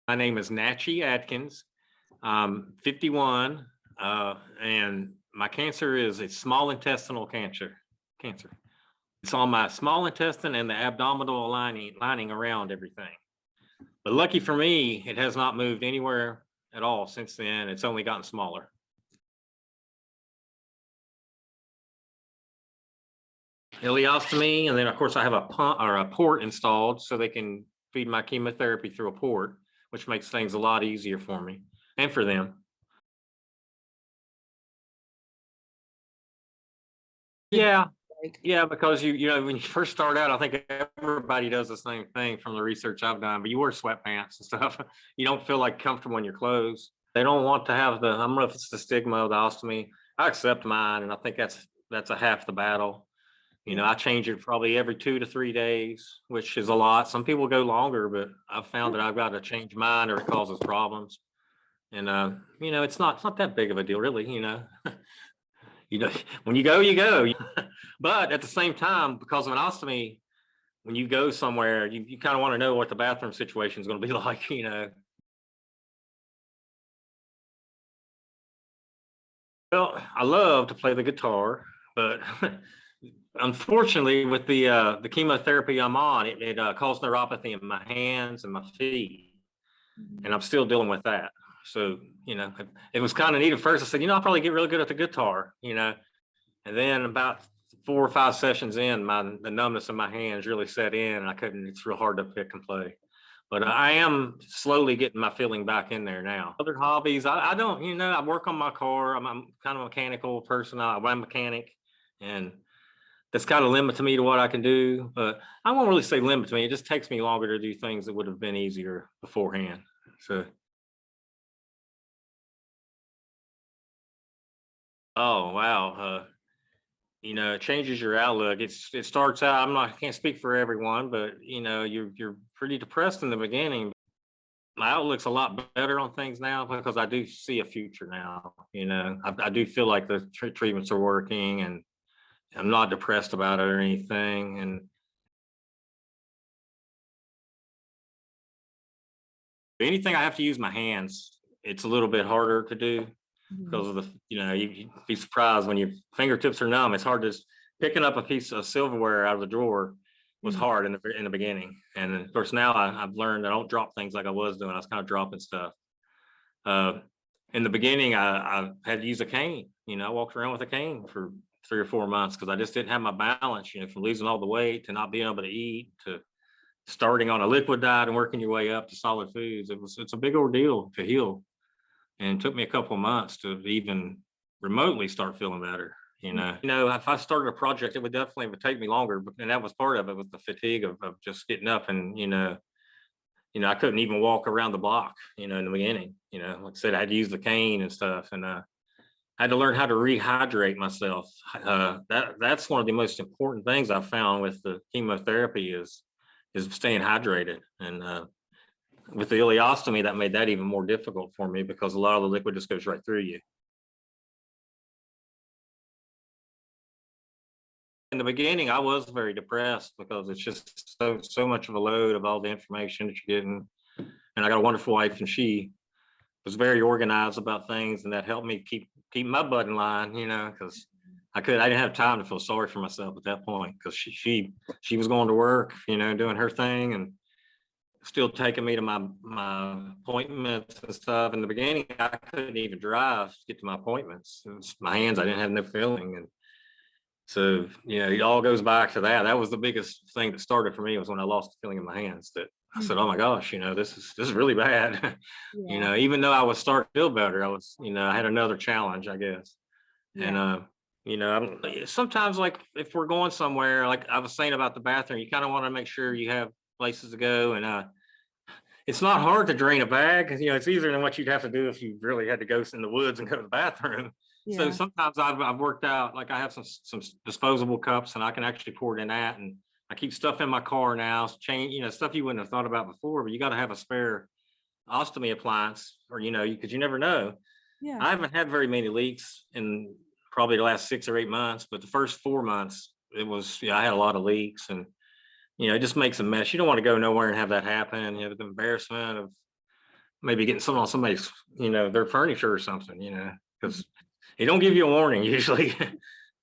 My name is Natchie Atkins. I'm 51, and my cancer is a small intestinal cancer. It's on my small intestine and the abdominal lining around everything. But lucky for me, it has not moved anywhere at all since then. It's only gotten smaller. Ileostomy, and then of course I have a pump or a port installed so they can feed my chemotherapy through a port, which makes things a lot easier for me and for them. Yeah, because you know, when you first start out, I think everybody does the same thing from the research I've done, but you wear sweatpants and stuff. You don't feel like comfortable in your clothes. They don't want to have the, I don't know if it's the stigma of the ostomy. I accept mine, and I think that's a half the battle. You know, I change it probably every 2 to 3 days, which is a lot. Some people go longer, but I've found that I've got to change mine or it causes problems. And you know, it's not that big of a deal, really. You know, you know, when you go, you go. But at the same time, because of an ostomy, when you go somewhere, you kind of want to know what the bathroom situation is going to be like. You know. Well, I love to play the guitar, but unfortunately, with the chemotherapy I'm on, it caused neuropathy in my hands and my feet, and I'm still dealing with that. So, you know, it was kind of neat at first. I said, you know, I'll probably get really good at the guitar, you know, and then about 4 or 5 sessions in, the numbness in my hands really set in, and I couldn't. It's real hard to pick and play. But I am slowly getting my feeling back in there now. Other hobbies, I don't, you know, I work on my car. I'm kind of a mechanical person. I'm a mechanic, and that's kind of limit to me to what I can do. But I won't really say limit to me. It just takes me longer to do things that would have been easier beforehand. So, oh wow, you know, it changes your outlook. It starts out. I can't speak for everyone, but you know, you're pretty depressed in the beginning. My outlook's a lot better on things now because I do see a future now. You know, I do feel like the treatments are working, and I'm not depressed about it or anything. And anything I have to use my hands, it's a little bit harder to do because of the, you know, you'd be surprised when your fingertips are numb. It's hard to picking up a piece of silverware out of the drawer was hard in the beginning. And of course now I've learned I don't drop things like I was doing. I was kind of dropping stuff. In the beginning, I had to use a cane. You know, I walked around with a cane for 3 or 4 months because I just didn't have my balance. You know, from losing all the weight to not being able to eat to starting on a liquid diet and working your way up to solid foods. It's a big ordeal to heal, and it took me a couple of months to even remotely start feeling better. You know, if I started a project, it would take me longer, and that was part of it with the fatigue of just getting up and I couldn't even walk around the block, you know, in the beginning. You know, like I said, I had to use the cane and stuff, and I had to learn how to rehydrate myself. That's one of the most important things I've found with the chemotherapy is staying hydrated. And with the ileostomy, that made that even more difficult for me because a lot of the liquid just goes right through you. In the beginning, I was very depressed because it's just so much of a load of all the information that you're getting. And I got a wonderful wife, and she was very organized about things, and that helped me keep my butt in line, you know, because I didn't have time to feel sorry for myself at that point because she was going to work, you know, doing her thing and still taking me to my appointments and stuff. In the beginning, I couldn't even drive to get to my appointments. It was my hands, I didn't have no feeling. And so, you know, it all goes back to that. That was the biggest thing that started for me was when I lost the feeling in my hands that I said, oh my gosh, you know, this is really bad. You know, even though I was starting to feel better, I had another challenge, I guess. And, you know, sometimes like if we're going somewhere, like I was saying about the bathroom, you kind of want to make sure you have places to go. And it's not hard to drain a bag. You know, it's easier than what you'd have to do if you really had to go in the woods and go to the bathroom. So sometimes I've worked out, like I have some disposable cups and I can actually pour it in that. And I keep stuff in my car now, you know, stuff you wouldn't have thought about before, but you got to have a spare ostomy appliance or, you know, because you never know. I haven't had very many leaks in probably the last 6 or 8 months, but the first 4 months, I had a lot of leaks, and, you know, it just makes a mess. You don't want to go nowhere and have that happen. You know, the embarrassment of maybe getting something on somebody's, their furniture or something, because he don't give you a warning usually.